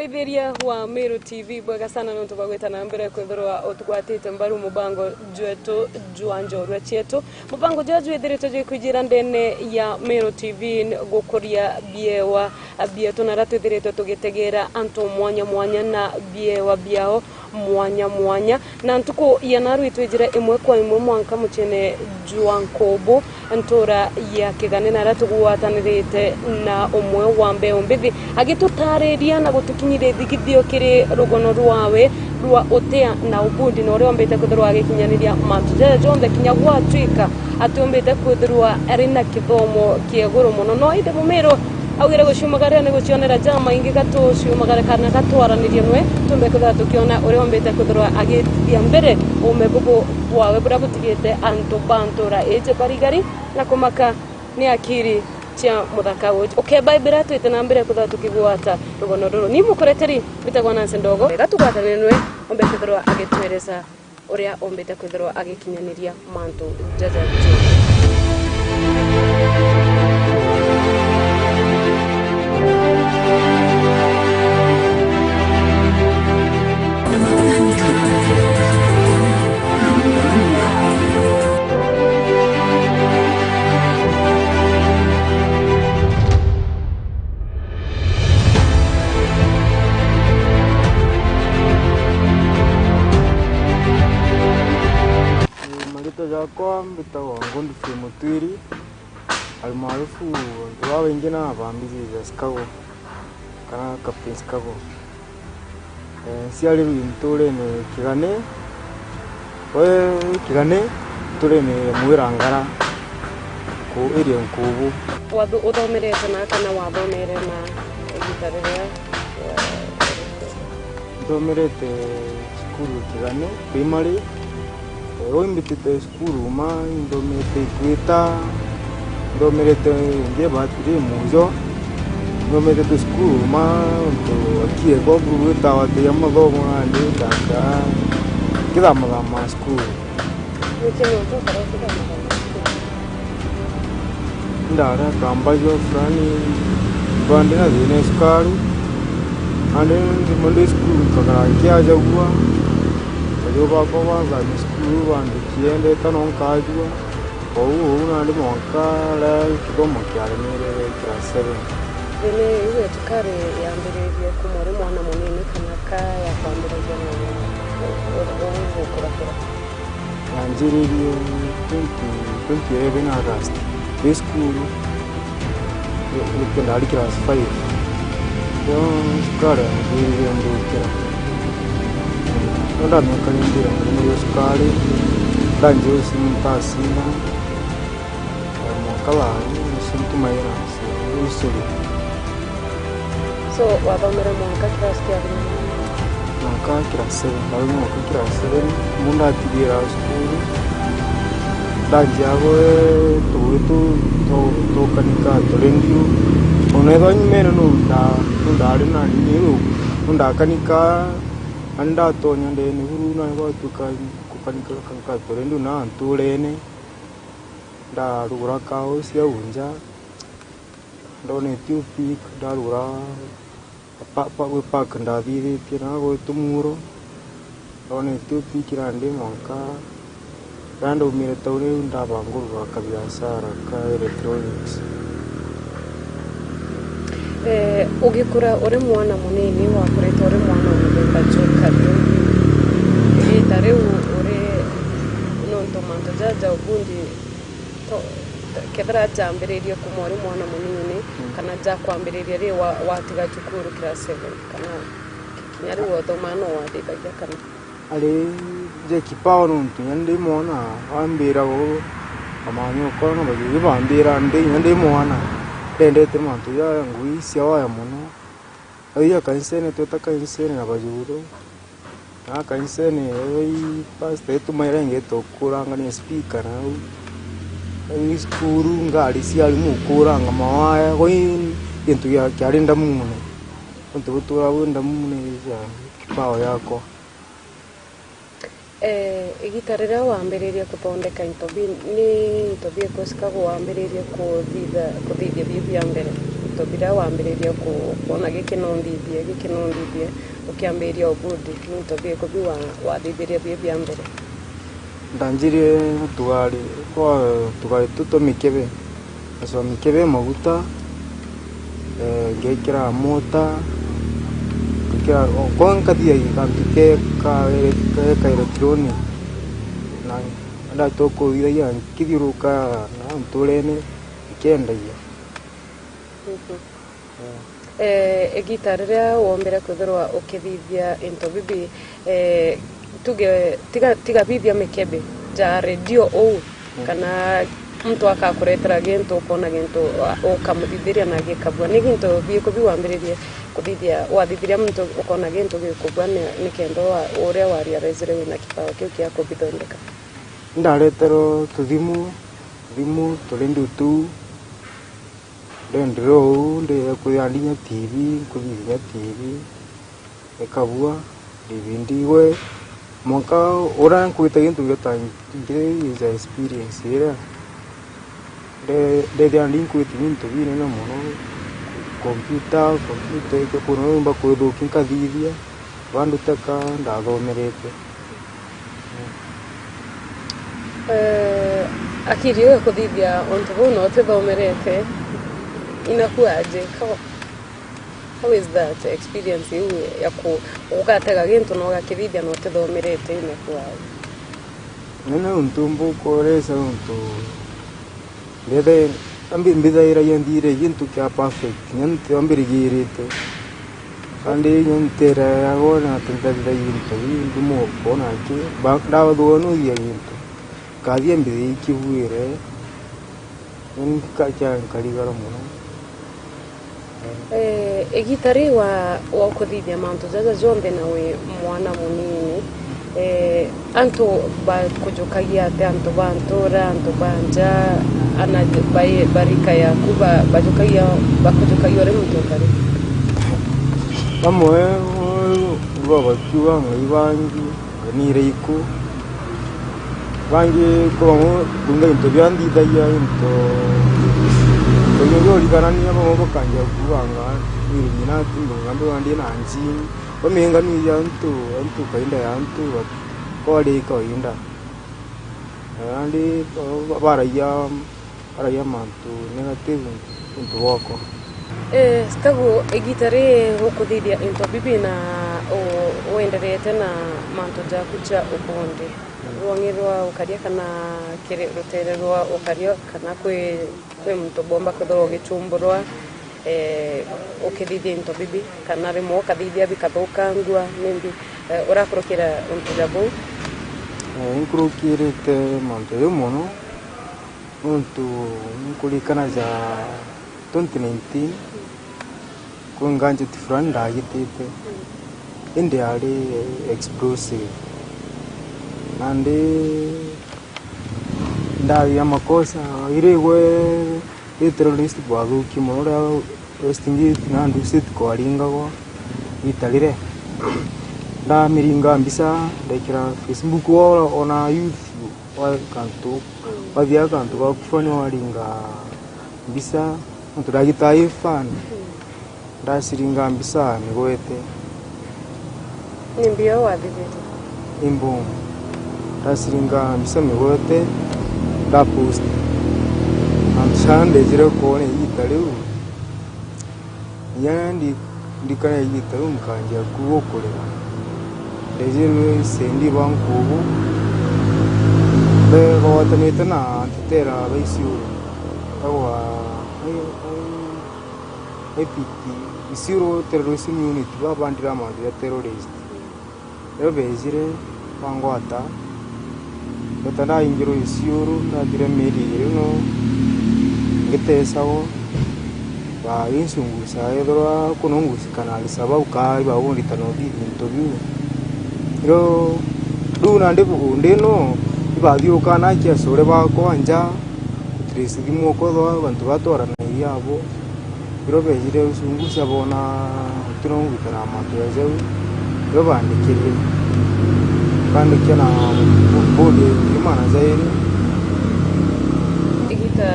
Muraitheria wa MERU TV bwega sana no tubagweta na mbere kwithirwa utugwatite mbaru mubango jwetu jwa Njorua Cietu mubango jaju ithirite je kwijira ndene ya MERU TV gukuria biewa bietu na ratu ithirite tugitegera antu mwanya na biewa biao mwanya na ntuko yanaru itwijira imwe kwa imwe mwanka muchene jwa Nkobo ntora ya kigane na ratu gwatanirite na umwe wa mbeo mbithi agitutariria na gutukinyire thigithio kiri rugono rwawe rwa otea na ubundi no riombete kuthirwa agikinyaniria mantuja jonde kinya gwatwika atombete kuthirwa arina kithomo kieguru muno no inde mumero awire gucumagaria ni gucionera jama ingi gato ciumagara kana gatwaranirie nwe tumbe kutha tukiona uriombete kuthirwa agithia mbere umebugo wawe bura butigite anto bantora eje barigari na kumaka ni akiri cia muthaka uju ukebaimbira twite na mbere kutha tukigwata rugono ruru ni mukoreteri bitagwa nanse ndogo gatugwata nenwe ombe kuthirwa agitwereza uria ombete kuthirwa agikinyaniria manto jaja Kwa mbitawa ngondi Mutwiri almaarufu wao wengine abambizi za Chicago kana Captain Chicago siali rwintore ne kigane we kigane tore ne mwirangara ko iri Nkobo wadu udomerete na kana wadomere na gitarere domerete skulu kigane primary Oimbitite skulu ma indomete kwita indomete nge batiri mujo indomete skulu ma to akie go kwita wate yamago ngande kaka kila mama skulu ndara kamba jo frani bande na zine skulu ande ndimande skulu kaka kia jagwa Yoba kwa ni skulu ande kiende tanonkajwa una ndi monka la kidomo kyale mere class 7 ele iwe tukare ya mbere ya kumore mwana munene kana kaya kwambere jana obo kurakora Nigeria 2011 August this school you can class 5 yo skara Nigeria ndo kira Nda mekalindira muri skali danjo sintasina mokala sintumaira usuri so wabamera monka class ya monka class 7 baru monka class 7 munda tigira skulu danjago to kanika torendiu onedo nyimero nda na niu nda kanika anda tonya ndene huruna kwa kukanika kanka torendu na antulene nda rura kao sia unja ndone tupik nda rura pa we pak nda vivi pina go tumuro ndone tupik rande monka rando mire tore nda bangurwa kabiasara ka electronics ugikura uri mwana munini wakureta uri mwana mugenda chokado itare uri nonto manto jaja ubundi to kebra jambereria kumori mwana munini kana ja kwambereria ri watiga chukuru class 7 kana kinyari woto mano wadika kana ale je kipao nonto yande mwana ambira go amanyo kono baje bambira ndi mwana ndete mantu ya ngui siawa ya muno aya kansene tota kansene na bajuro na kansene ei pasta etu mairenge to kuranga ni speaker na ni skuru ngali siali mu kuranga mawaya ko into ya kyarinda mune onto butura wenda mune ya pao yako igitarira wambereria kuthondeka intobi ni intobi ko Chicago wambereria kuthithia bibi ya mbere into bira wambiriria kuona gikinondithie ukiambiria obudi into biko biwa wathithiria bia mbere ndanjire tugari tutomikebe aso mikebe maguta ngekira mota ngekira konkathia ikambike ka electronic na nda toko ya kithiruka na mtulene ikendagia egitara ria wombere kwithirwa ukithithia into bibi tuge tiga bibia mikebe ja radio o kana mtu akakuretera gintu ukona gintu ukamuthiria na gikabwa ni gintu biko biwambiririe kuthithia wathithiria mtu ukona gintu gikubwa ni kendo uria waria rezire wina kibao kiu kia kubithondeka ndaretero tuthimu tulindu tu ndendro nde kuyandinya TV kuthithia TV ekabua divindiwe monka ora kuita gintu geta ngire is experience ira de andin kuita gintu bine na mono computer ke kuno mba kudo kinkadithia bandu taka ndathomerete akirio kuthithia onto bono tethomerete inakuaje how is that experience you ya ukatega gintu no gakithithia no tethomerete inakuaje nena untumbu koresa untu bede ambi mbidhaira yandire gintu kya perfect nyante ambirigirite kandi nyantera agona tentadira gintu mo kona ki dawa dono ya gintu kadia mbidi kibuire nkacha nkaligara muno egitari wa kuthithia mantu jaja jonde nawe mwana munini antu bakujukagia ate antu bantura antu banja ana barika ya kuba bakujukagia ore mutokari bamwe baba kiwa mwibangi nire iku bangi ko kunga into byandithaya into Toyo ligarania bamo bakanja kubanga nyina tindo ngambe wandi na anjini bamenga ni yantu kainda yantu kode kainda andi baraya mantu negative untu wako stago egitare okuthithia into bibi na wenderete na mantu ja kucha ubonde rwangirwa ukaria kana kire rutererwa ukaria kana kwe mtu bomba kodoro gichumburwa ukithithia into bibi kana rimo ukathithia bikathukangua nimbi urakurukira untu jabo inkurukirite mantu yomono untu nkulikana za 2019 kunganje tifurani ndagitite indi ali explosive nandi ndavi ya makosa iregwe terrorist bwathuki muno ria westingi nandu sitikoaringagwa italire ndamiringa mbisa ndekira Facebook ona youth wa kantu bathia kantu bakufani waringa mbisa nturagitai fan ndasiringa mbisa migwete nimbio wathithite imbu ndasiringa mbisa migwete da post amshande jire kone yitariu yandi ndikana yitariu mkanja kuokolera ndejirwe sendi bankubu be bawatanite na tetera baisiu awa epiti isiro terrorism unit babandira mandi ya terrorist ero bezire bangwata betana ingiro isiuru na dire meri no ngetesawo ba insungu sa edora kunungu kanali sababu kai ba undi tanodi interview ro duna ndebu ndeno ibadio kana kya sore ba ko anja trisi dimo ko do bantu batora na yabo ro bezire usungu sabona tunungu kana mato yazo ro bandikire kandi kana bodi imana zaire igita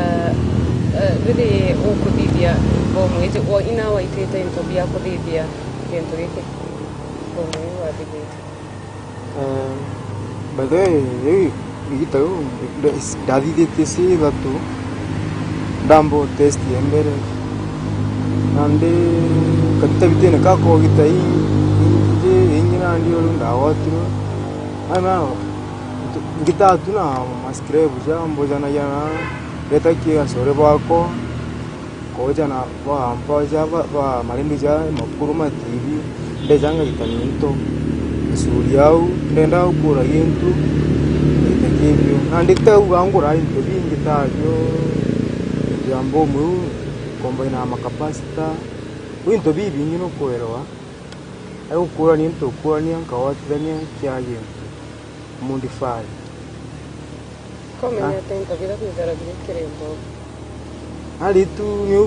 riri ukuthithia bomwe o ina waitite into bia kuthithia kintu giki bomwe wathithite bade igitau ndathithite si thatu ndambo test embere nande katabitene kako gitai ingina ndio ndawatiro ana ngitatu na maskreb jambo jana yana leta kia sore bako ko jana wa ampa java wa malindi ja makuruma tv ndejanga itaninto suriau ndenda ukura yentu itakibyo andikta ugangura into bingitajo jambo mu komba ina makapasita winto bibi ngino koerwa ai ukura ni into ukura ni ankawatrania kyaje mundifai come ne tenta vira kuzara kirembo ali tu ni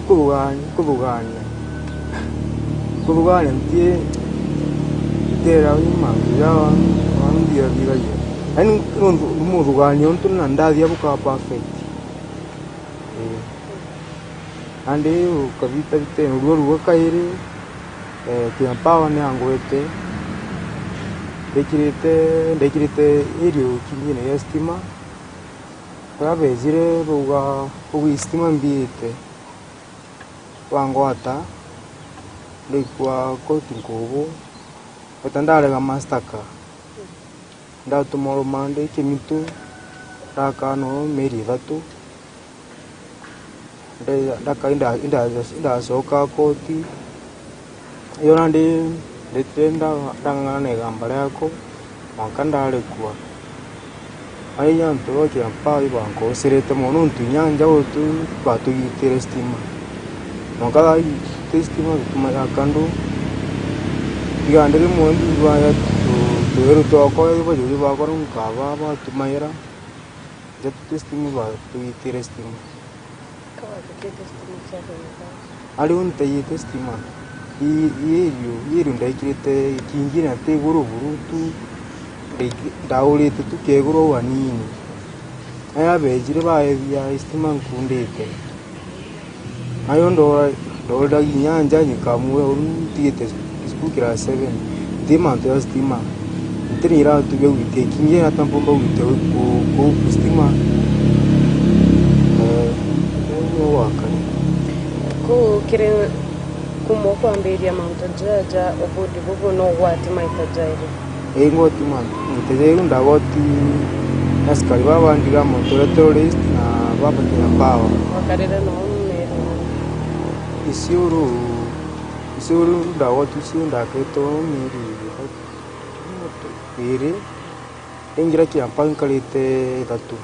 kuvuganya ntie tera ni mangiawa wandia bigaje ani muvuganya onto nandadia buka perfect ande ukavita vite ruo kaire kiampawa ne angwete dekirite irio kingine estima Rabezire buga istima mbiite wangwata lekwa kotinkobo patandale ga mastaka ndatumoro mande kimitu takano meri vatu inda soka koti yonande letenda dangane gambale yako makandale kwa aya ntoro ke ampa ibanko serete mono ntunyanja otu batu yiterestima nokala testima tuma yakando igandele mondi baya to to ko ibo juri ba ko nkaba ba tumaira jet testima ba tu yiterestima kawa ke testima ali unte yitestima yiru ndaikirete kingina te guru tu dauli tu keguro wanini aya bejire baebya istima nkundete ayo ndo nyanja nyikamwe untite ispukira 7 dimanto ya stima ntirira tu be wite kinye atampo ba wite ko stima waka ko kire kumo kwa mberia mantajaja obodi bobo no wati maitajaire ngoti man ntezeru ndagoti askari babandira motora terrorist na babatera pawa wakarera no mero isiuru ndagoti si ndaketo meri ire ingira kiampa kalite tatu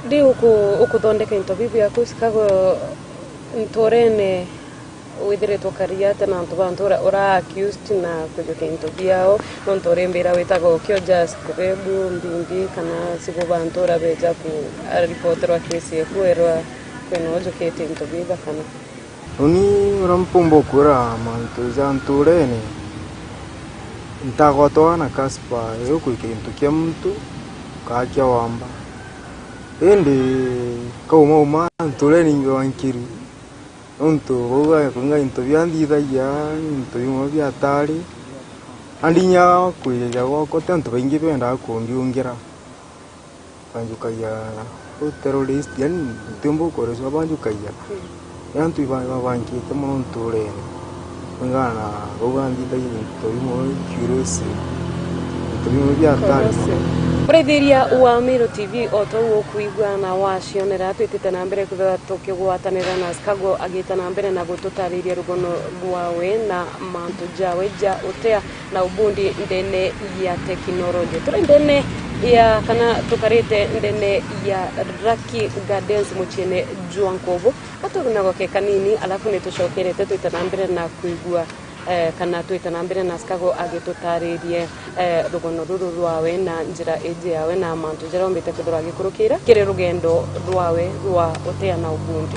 di ukuthondeka into bibi yako sikago ntorene withire tukariate na antu bantu ora accused na kujuka into biao nontore mbira witago kyo just kubebu mbindi kana sigo bantu ora beja ku reporter kesi kuerwa kweno jukete into biba kana uni rampombo kura mantu janturene ntagotoa na kaspa yokuike into kya mtu kakya wamba ende kauma nturene ngwankiru onto boga kunga into byandida ya into bimo byatari andinya kuyeja goko tanto bengi benda kundiungira banjuka ya terrorist yani tembo koreso banjuka ya yantu banki temo ntore ngana boga ndida into bimo curious into bimo byatari Pretheria wa MERU TV oto wokuigwa na wacionera twitite na mbere kuthera tukigwatanira na skago agita na mbere na gututariria rugono rwawe na mantu jawe ja utea na ubundi ndene ya teknolojia turi ndene ya kana tukarite ndene ya Raki Gardens muchine Juankobo aturunago ke kanini alafu netushokerete twite na mbere na kuigwa kana twita na mbere na skago agitutaririe rugono ruru rwawe na njira eje yawe na mantu jera ombete kuthura gikurukira kire rugendo rwawe rwa utea na ubundi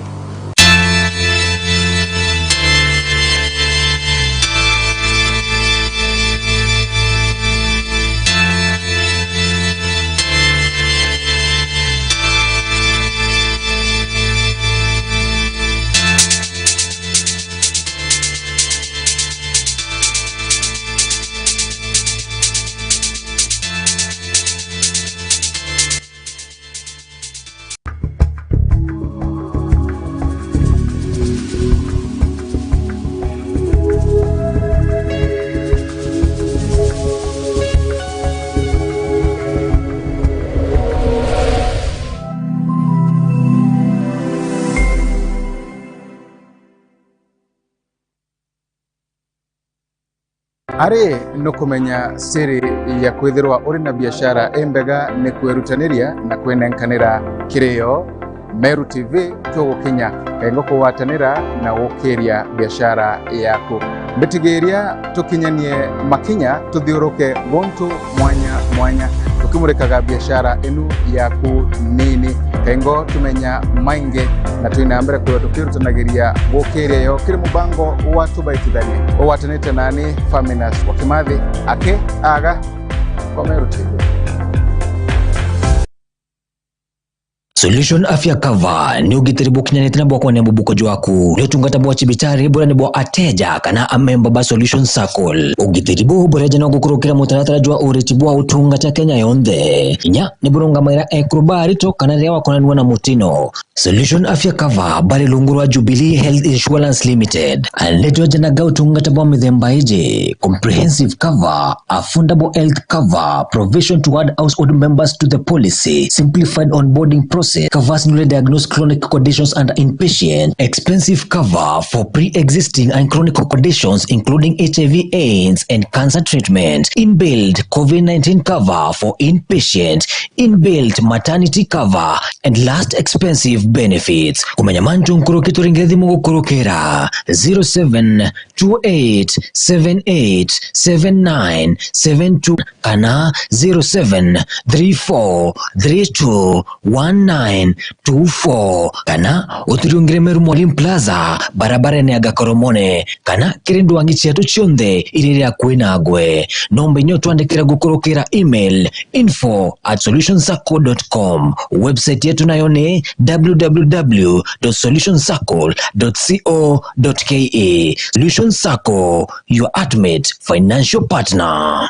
Ari no kumenya siri ya kwithirwa uri na biashara embega ni kwerutaniria na kwenenkanira kireo Meru TV tugukinya engo kuwatanira na gukiria biashara yaku bitigeria tukinyanie makinya tuthiuruke gontu mwanya tukimurikaga biashara enu yaku nini engo tumenya mainge na tuinambere kwa tukirutanagiria gukiria yo kiri mubango watu baitithani owatanite nani Faminas wakimathi ake aga kwa Meru TV. Solution Afya Cover ni ugitiri bukinyanite na bwako ne bubuko jwaku ni utungata bwa chibitari bora ne bwa ateja kana amemba ba Solution Circle ugitiri bu boreja no gukurukira mutaratara jwa uriti bwa utungata Kenya yonde inya ne burunga maira ekrobari to kana rewa konanwa na mutino Solution Afya Cover bali lungurwa Jubilee Health Insurance Limited aleto jana ga utungata bwa mithemba ije comprehensive cover, affordable health cover, provision to add household members to the policy, simplified onboarding process, covers newly diagnosed chronic conditions and inpatient, expensive cover for pre-existing and chronic conditions including HIV/AIDS and cancer treatment, inbuilt COVID-19 cover for inpatient, inbuilt maternity cover, and last expensive benefits. Kumanyamantu nkurukitu ringezi mungu kurukera 0728787972 kana 0734321924 kana uturiungire Meru Mwalimu Plaza barabara ni agakoromone kana kirindu wangi Cietu chionde iriri ya kuinagwe nombe nyotu andikira gukurukira email info@solutionsacco.com website yetu nayone www.solutionsacco.co.ke. Solution Circle, your ultimate financial partner.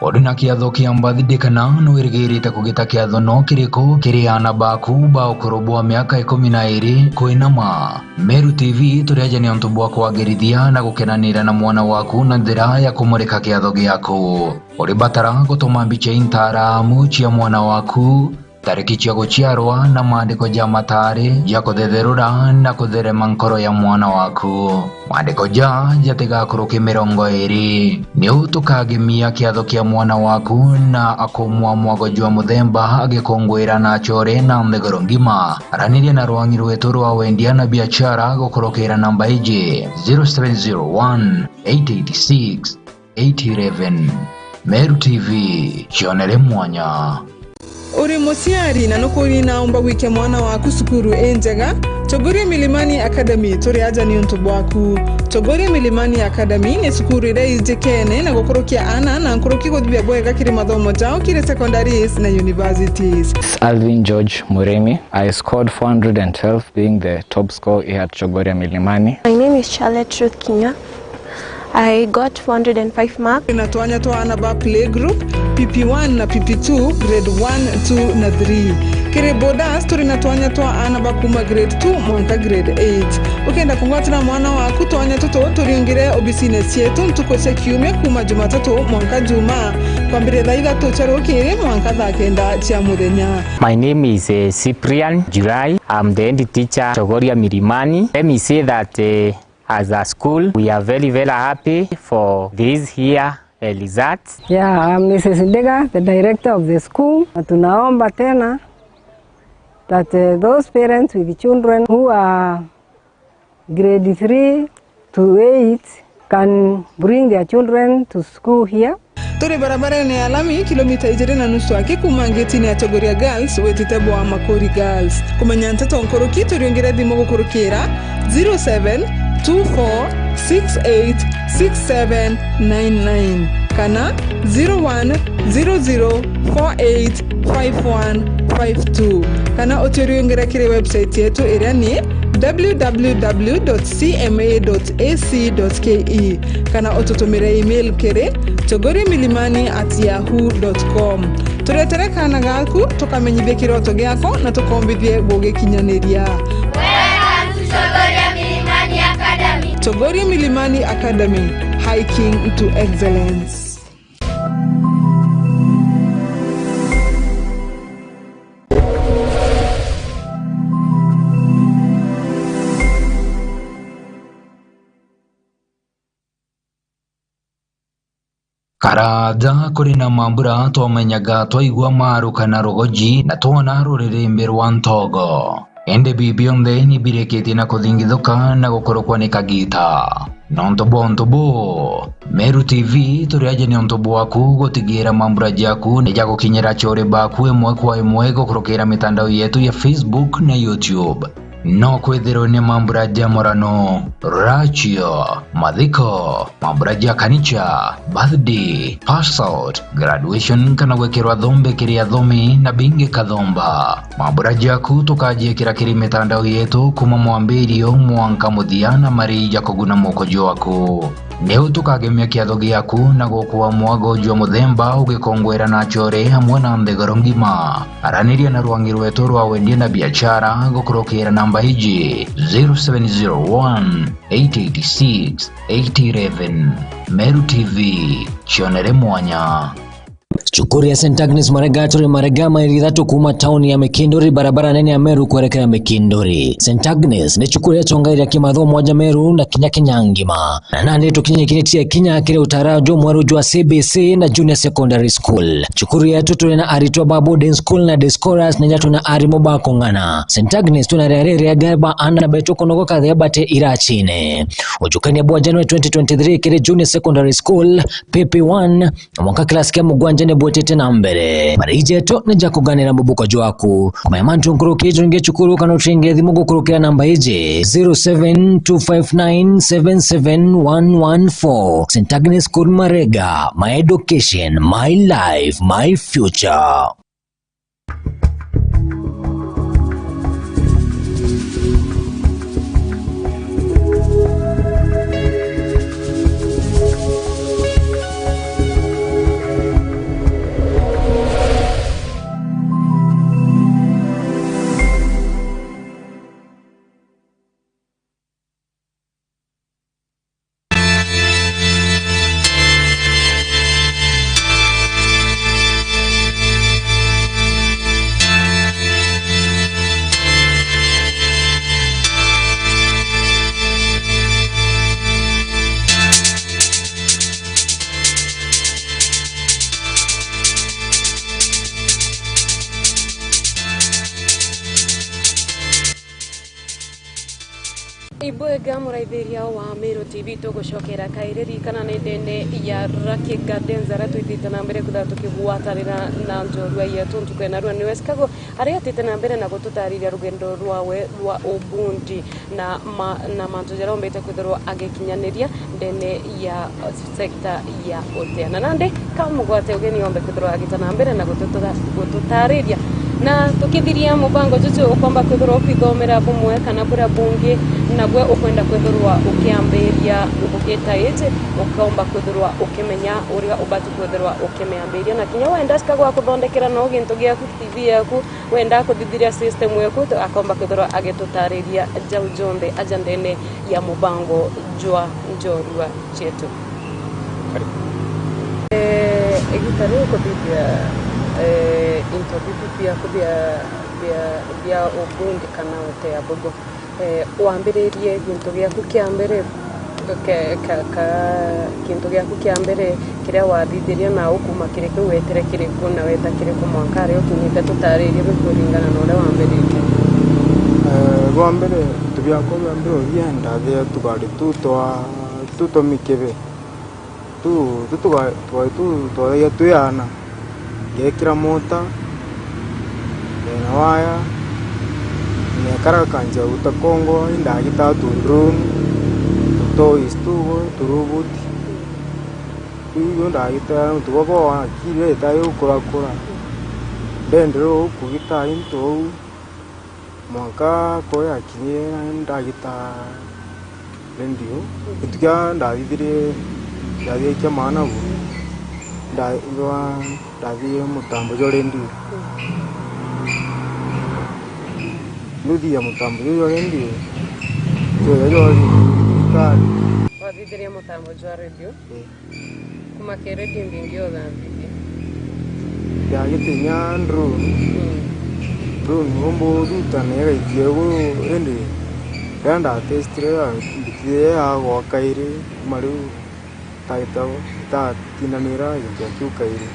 Oduna kiatho kia mbathide kana no irigirite kugita kiatho no kiriko kiriana baku ba ukorobwa miaka 12 koinama. Meru TV turiaja ni ontu bwa kwagirithia na gukenanira na mwana waku na njira ya kumurika kiatho giaku. Uri batara gutuma mbica intaramu cia mwana waku, tariki cia guciarwa na maandiko ja matari ja kuthetherura na kutherema nkoro ya mwana waku. Maandiko ja jatigakuruki 20 ni utukagimia kiatho kia mwana waku na akumwa mwago jwa muthemba agikongwira na chore na mthegoro ngima. Araniria na rwangi rwetu rwa wendia na biashara gukurukira namba ije 0701-886-811. Meru TV, chionere mwanya. Uri musiari na nukuri naomba wike mwana waku sukuru enjega Chogori Milimani Academy turiaja ni untu bwaku. Chogori Milimani Academy ni sukuru ire ijekene na gukurukia ana na nkuruki gudibia bwega kiri mathomo jao kiri secondaries na universities. Alvin George Muremi. I scored 412 being the top scorer here at Chogori Milimani. My name is Charlotte Ruth Kinya. I got 405 marks. Inatuanya tuana ba play group PP1 na PP2 grade 1, 2 na 3. Kire bodas turinatuanya tuana ba kuma grade 2 mwanka grade 8. Ukenda kungwatira mwana waku tuanya tuto turiungire obisine Cietu mtukose kiume kuma Jumatatu mwanka Juma kwambire thaitha tucharukire mwanka thakenda cia muthenya. My name is Cyprian July. I'm the head teacher Chogori Milimani. Let me say that as a school, we are very, very happy for this year results. Yeah, I'm Mrs. Ndega, the director of the school. Tunaomba tena that those parents with children who are grade 3 to 8 can bring their children to school here. Turi barabara ni alami kilomita 2.5 aki kumangetini ya Chogoria Girls wetitebo wa Makori Girls. Kumanyantata onkoroki turiongera dimo gukurukira 0724686799 kana 0100485152 kana oturiongera kire website yetu iria ni www.cma.ac.ke kana otutumire email kire chogorimilimani@yahoo.com. Turetere kana gaku tukamenyithie kiroto giako na tukombithie gugikinyaniria. Welcome to Chogoria Milimani Academy. Chogoria Milimani Academy, hiking to excellence. Karaja kuri na mambura twamenyaga twaigua maru kana rogoji na twona rurĩrĩmbĩ rwa ntogo ende bibionde ni bireketie na kuthingithuka na gukorwo ni kagita nontobo Meru TV turiaje ni ontobo waku gutigira mambura jaku ni jagukinyira chore baku imwe kwa imwe gukorokera mitandao yetu ya Facebook na YouTube no kwethero ni mambura jamorano rachio madhiko mambura kanicha birthday pass out graduation kana wekerwa dhombe kiria dhomi na binge kadhomba mambura jaku tukaje kiri mitandao yetu kuma mwambirio mwanka muthiana mari jakoguna mokojo waku Neu tukagemia kiatho giaku na gukua mwago jwa muthemba ugikongwera na chore hamwe na ndegoro ngima araniria na rwangi rwetu rwa wendie na biashara gukurokera namba hiji 0701 886 811 Meru TV chionere mwanya Chukuri ya St. Agnes Maregaturi Maregama ilithatu kuma tauni ya Mekindori barabara nene ya Meru kuelekea Mekindori. St. Agnes ni chukuri ya tongairi ya kimadho moja Meru na kinya ngima. Na nani tukinye kinetia kinya kile utarajo mwaru jua CBC na Junior Secondary School. Chukuri ya tutu na aritwa babu den school na discoras na nyatu na ari moba kongana. St. Agnes tuna reare ya garba ana na beto konogo kadhea bate irachine. Ujukani ya buwa January 2023 kile Junior Secondary School PP1 mwaka klasi kia mugwanja ne bwetete na mbere marije to neja kuganira mubuko jwaku kuma yamantu nkuruke jonge chukuru kana utrenge thimugo kurukira namba ije 0725977114 St. Agnes School Marega, my education, my life, my future. Ibwega muraithiria wa Meru TV tugucokera kairiri kana nendene ya Raki Gardens aratwithite na mbere kutha tukigwatarira na Njorua yetu tukwena rwa niweskago aria tite na mbere na gututariria rugendo rwawe rwa ubundi na mantu jarombete kwithirwa agikinyaniria ndene ya sekta ya oteana nande kamugwate ugeni ombe kwithirwa agitana mbere na gututariria na tukithiria mubango juju ukomba kwithirwa kwithomera bumwe kana bura bungi nagwe ukwenda kwithirwa ukiambiria ugitaite ukomba kwithirwa ukimenya uria ubatu kwithirwa ukimiambiria na kinya wenda sikagwa kuthondekera no gintu giaku TV yaku wenda kuthithiria system yaku akomba kwithirwa agitutariria jau jonde ajandene ya mubango jwa Njorua Cietu egitare kuthithia interview pia bia ubundi kana otea bogo wambiririe gintu giaku kia mbere kintu giaku kia mbere kiria wathithiria na ukuma kireke wetere kireko na weta kireko mwankare ukinyite tutaririe bikuringana na uria wambiririe rwa mbere tubiako bya mbere yenda thia tukari tuto mikebe tu tuyana gekira mota na waya nekara kanja utakongo indagita drone to istugo turubuti iyo ndagita tugobo akire tayo kura dendro kugita into mwaka koya kinye ndagita rendio itukya ndagithire ndagye chamana bu ndagye mutambo jo rendio Ludia mutambo yo rendio yo kali wathithiria mutambo jwa radio kuma ke radio mbingi o thambithia ya gitinya drone ngombo duta nega ikiego ende Kanda testire ya ndikire ya wakaire maru ta tinanira ya kiukairi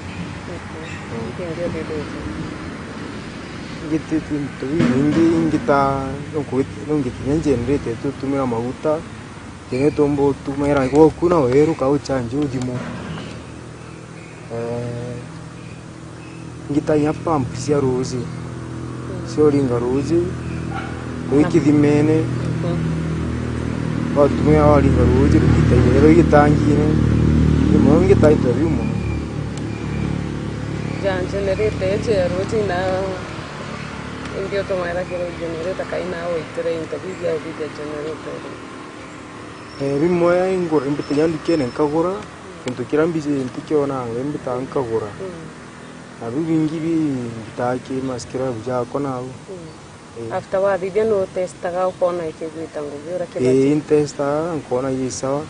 ngiti tinto ngita ngenjendete tutumira maguta kene tombo tumera ko kuna weru ka uchanjo dimo ngita ya pump sia rozi sio ringa rozi wiki dimene tumira ringa rozi ngita yero ngitangine mo ngita itarumo jan generate je rozi na indio tomara kero generate kaina o itere interview ya video generate bimwe ingora imbite yandikene nkagura kintu kirambije ntikiona ngembita nkagura abingi bitake maskira bujako nawo after wa video no testa ga ukona ikigwita ngo byora kera testa nkona yisawa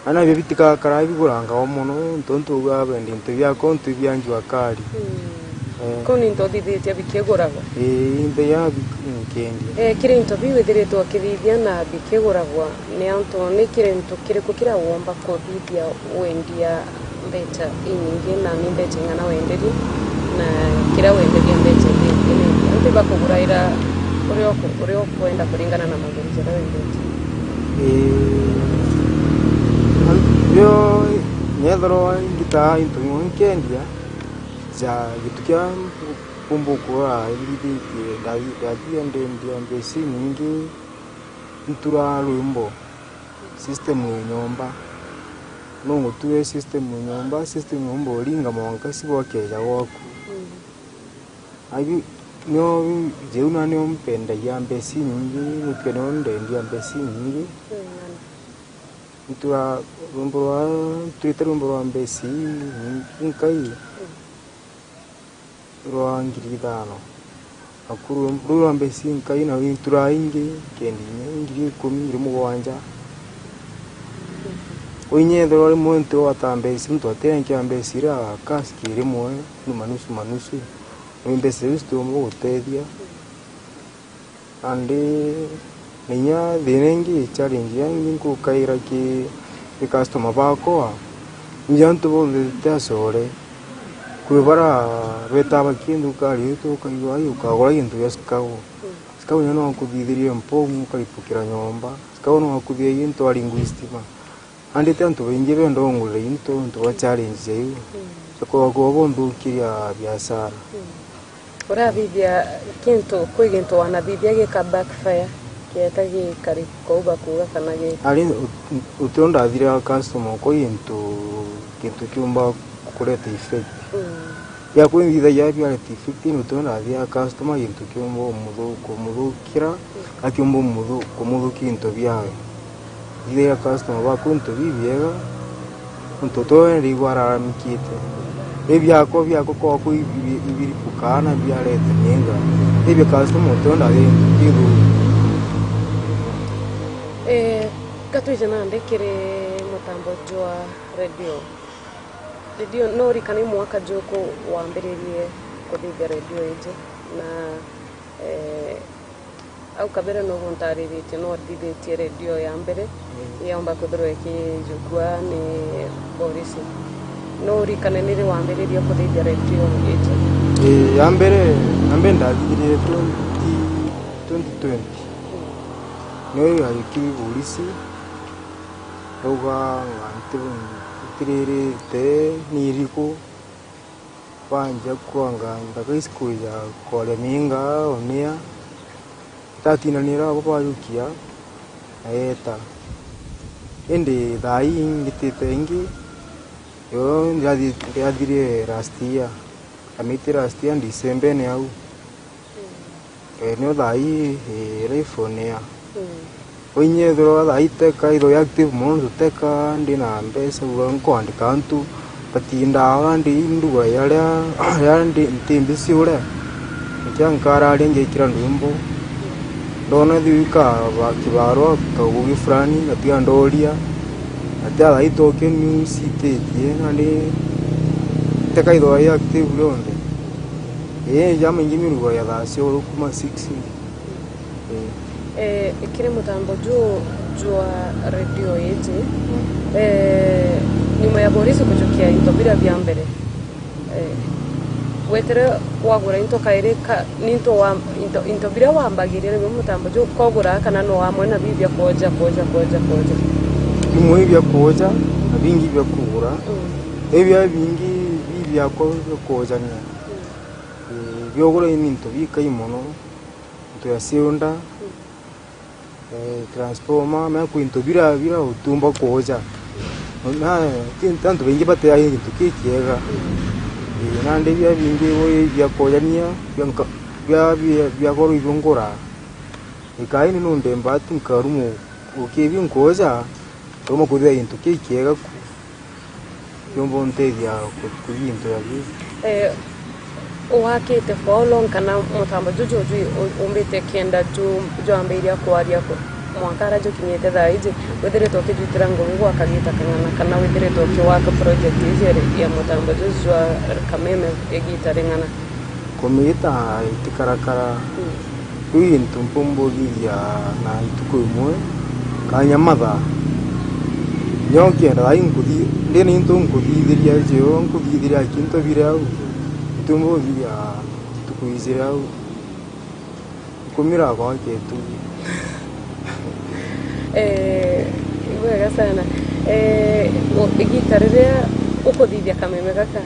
ana bibitika karabi guranga omono ntonto gabende ntibyako ntibyangi wakali koni ntodi bite bikegoragwa inde ya bikendi kire interview edireto akiribia na bikegoragwa ne anto ne kire nto kire ko kira womba ko bibia wendia beta inyingi na nimbete ngana wenderi na kira wenderi mbete ine ante bakuguraira oreo kwenda kulingana na magari ya wenderi yo nyedro ngita into nkendia za gitukia kumbukura ibidi dadi ndia mbesi nyingi ntura rumbo system nyomba nungu tuwe system nyomba linga monka sibokeja woku abi nyo jeuna ne ompenda ya mbesi nyingi ukeno ndia mbesi nyingi ntura rumbo mbesi nkai roangirigano akuru mbesi nkai na wintura ingi kendi ngiri 17 oinyedro le monto watambesi mtu atenke ambesi ra kaskire moe no manusu mbesi visto mo tedia ande ninya denengi challenge yangi ko kaira ki customer bako njanto bole tasore kubara betaba kindu kali to kaiwa ukagora indu yaskao skao nyano kudidiri mpo mukalipukira nyomba skao no kudie into linguistima ande tanto benjebe ndongole into ndo challenge yeyo sako gobondo kiria biashara ora bibia kinto kwigento wana bibia ge ka backfire kietagi kari ko bakuga kana ge ali utonda adira customer ko into kintu kiumba kureta effect ya kuingiza ya bya effect utona adira customer into kiumba mudukira akiumba mudukinto byawe idea customer bakunto bibiega untoto rigwara mikite ebyako ko ibiri pukana byarete nenga ebyo customer utona bibu katuje nande kire mutambo jwa radio nori kana mwaka joko waambiririe kuthithia radio ije na au kabera no gontariritie no thithitie radio ya mbere yaomba kuthirwo ikijukua ni Boris nori kana nire waambiririe kuthithia radio ije ya mbere ndathithirie 2020 no yaki Boris roga ngante tirere te niriko panja kuanga ndaka iskuja kole minga onia tatina nira baba yukia aeta ende dai ngititengi yo ndadire rastia amiti rastia December ne au no dai refonea oinyedro dai teka ido active mono teka ndina mbesa uranko andikantu patinda ndi ndugura ya ndi ntimbisi ure cyankara arenge kirandumbo ndona dhika bakibaro kagugi fulani atia ndoria atia aitoke news itetie nandi teka ido ya active londe jama ngimirugo ya dasio kuma 6 kire mutambo jwa radio yeje nyuma ya Boris kuchukia into bila bya mbere wetere wagura into kaireka ninto wa into bila wambagirire mu mutambo jo kogura kana no amwe na bibya koja nimwe bya koja abingi bya kugura ebya bingi bibya koja ni byogura iminto bikayimono into ya seunda transforma me kuinto bila utumba koja na tanto bengi bate ya into kikiega nande bya bingi we bya koja niya bya goro ibongora ikaini nunde mbatu nkarumu ukibi nkoza kama kudia into kikiega yombo ntedia kuyinto ya wakete folon kana mutambo jojo umbete kenda jo amberia kwaria ko mwakara jo kinyete thaiji wethere toke jutira ngo akagita kana wethere toke waka project izere ya mutambo jojo kameme egita rengana komita itikarakara kuyinto mpombo ya na ituko imwe kanyamatha nyongera ingudi ndene into ngudithiria jo ngudithiria kinto birau tumbo dia tukuizira kumira kwa ketu wega sana igitarire ukodithia kameme gaka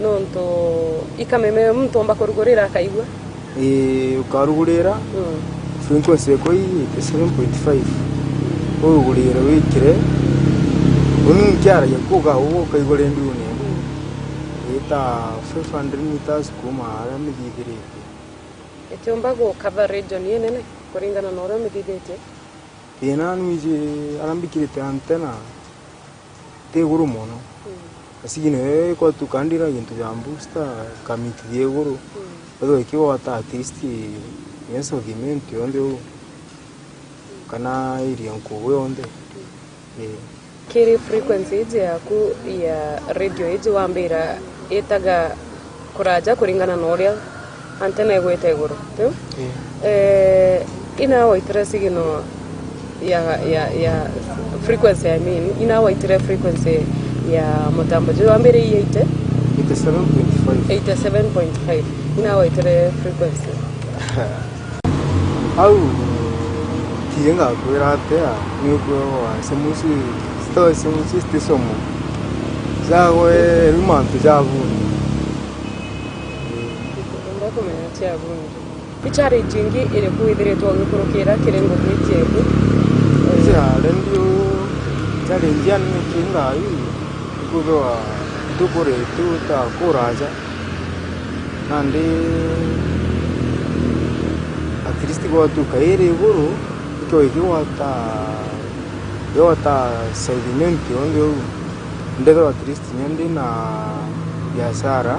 nonto ikameme mtomba kurugurira akaigwa ukarugurira frequency ko 7.5 urugurira wikire unkyara yakuga uwo kaigore ndune 500 meters kuma ara mididire etomba go cover region yenene kuringana na ora mididete ena nuje arambikirite antena te guru mono asigine ko tukandira yintu ya booster kamiti ye guru bado ikiwa ata artist yeso gimenti onde kana iri yanko we onde kiri frequency ya radio ije wambira etaga kuraja kuringana na oria antena egweta iguru tu ina waitira sigino ya frequency ina waitira frequency ya mutambo jo wambere yite 87.5 ina waitira frequency au tienga kurate ni ko semusi stisomo zawe rumanto javu ndako menatia bunu bichare jingi ile kuidire to ngukurukira kirengo gityebu ndio challenge yani kinga hii kudoa tukore tuta kuraja nande akristi kwa tukaire guru iko ikiwata yota sedimento ndio ndero akristi nyandi na biashara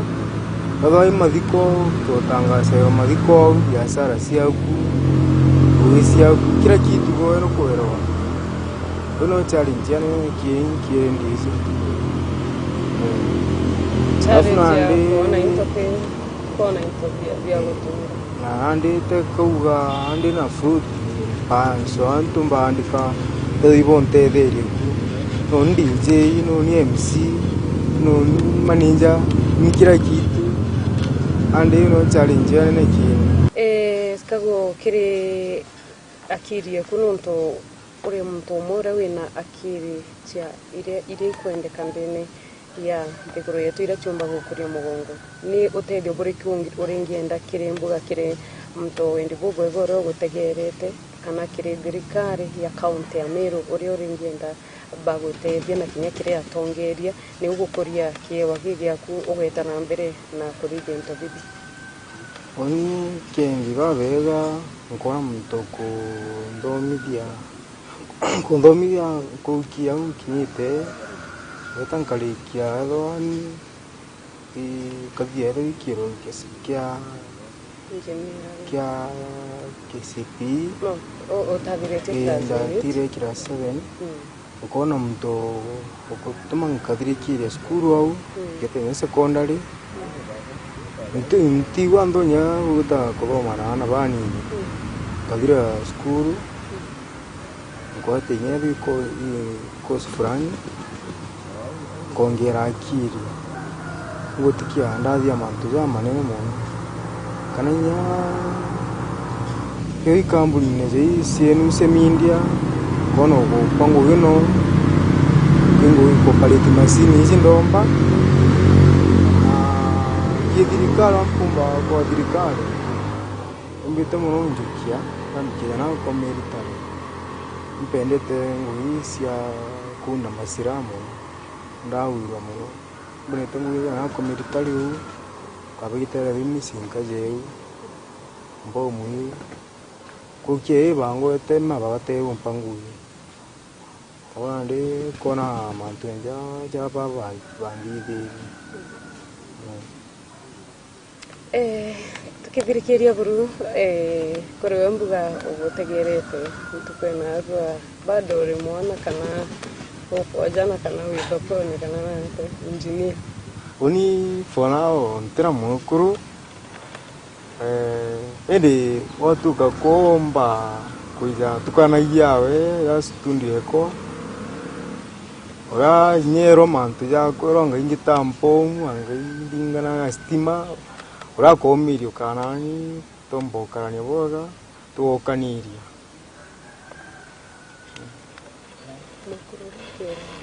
bado madiko tutangasa madiko biashara siaku uisia kila kitu goero koero ono challenge yani kiendizo challenge ona intope kona intopia vya gotumira na ande te kuga ande na fruit pa so antumba andika ibonte deri no DJ no ni MC no manager ni kila kitu ande no challenge yani neki skago kire akiri kunonto uri mtu mora wina akiri cia ire kwendeka mbene ya ndegoro yetu ira chumba gukuria mugongo ni utedio buri kiungi uringienda kire mbuga kire mtu wendi bugo igoro gutegerete kana kire thirikari ya county ya MERU uri uringienda baguteithia na kinya kire atongeria ni ugukuria kiewa gigiaku ugeta na mbere na kurige into bibi oni kengi babega nkora mtu kundomithia kukia ukinyite wetankarikia thoni kathiero ikiro kia KCP tire kira 7 ukona mtu ukutuma nkadirikiria skuru au kete secondary nti wandonya uta kuthoma na bani kadira skuru kwa tenyewe kosi fulani kongera akili gutikia ndathi ya mantu ya manene muno kana nya yo ikambuni ne cienu semindia kono kwangu yuno kingo iko pale timasini hizi ndomba thirikari mpumba kwa thirikari umbite muno njukia nambikia na komeritari mpendete ngui cia kuna masiramu ndawirwa muno mbonete ngui na komeritari u kabigitera bimi sinka jeu mbo mui kukie bango tema babate umpangui wande kona mantu ja baba bandidi tukithirikiria buru kuri we mbuga ugutegerete tukwena arua bado uri mwana kana ukojana kana withokoni kana nante engineer uni fonao ntira mukuru ende watu kakomba kuja tukana yawe ya studio eko ora nyero mantu ya koronga ingitampo anga indingana na stima ora komirio kanani tombo karani boga tuokaniria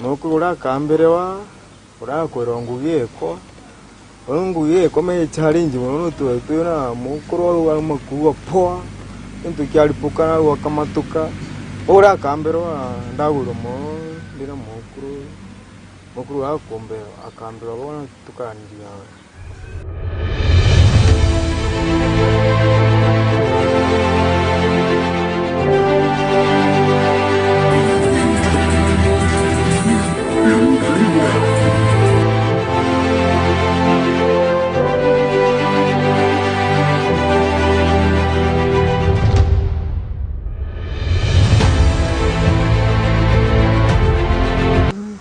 nokura kamberewa ora korongo yeko ongu yeko me challenge wono tu na mukuru wa makuwa poa into kyalipukana wa kamatuka ora kamberewa ndaguro mo ndira mukuru akombe akambira bona tukaniriya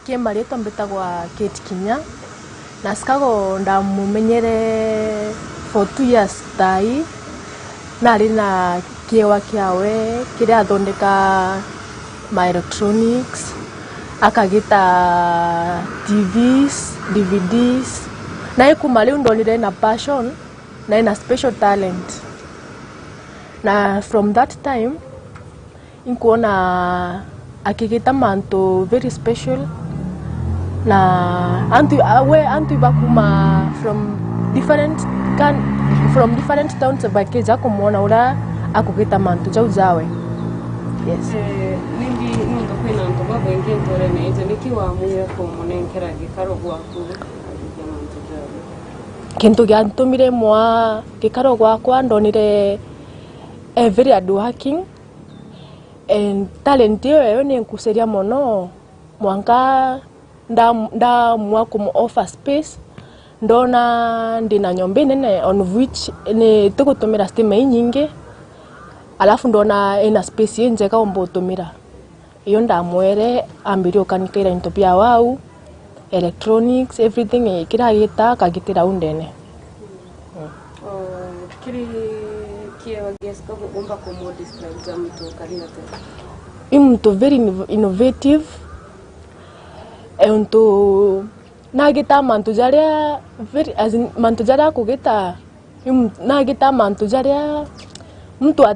Kiemba rĩtwa mbĩtagwa Kate Kinya na sikago ndamumenyere for 2 years tai na arĩ na kĩewa kĩawe kĩrĩa athondeka my electronics akagita TVs, DVDs na kuma rĩu ndonire na passion na na special talent na from that time inkuona akigita manto very special na antu bakuma from different towns bakeja kumuona ura akugita mantu jaujawe. Yes. Ningi ndo kwina ndo babo ingentore neje nikiwa muye ko munenkera gikaro gwaku mantu jawe kintu gyantumire mwa gikaro gwakwa ndonire very hardworking and talent yo ni nkuseria mono mwanka nda mwako mu offer space ndona ndina nyombe nene on which ni tugutumira stima nyingi alafu ndona ina space yenje ka ombotumira iyo ndamwere ambirio kanikira into pia wau electronics everything kiragita kagitira undene kiri kiewa geska bomba ko describe zamto kalina te very innovativeento nagita mantu jaria very as in mantu jaria kugita nagita mantu jaria mtu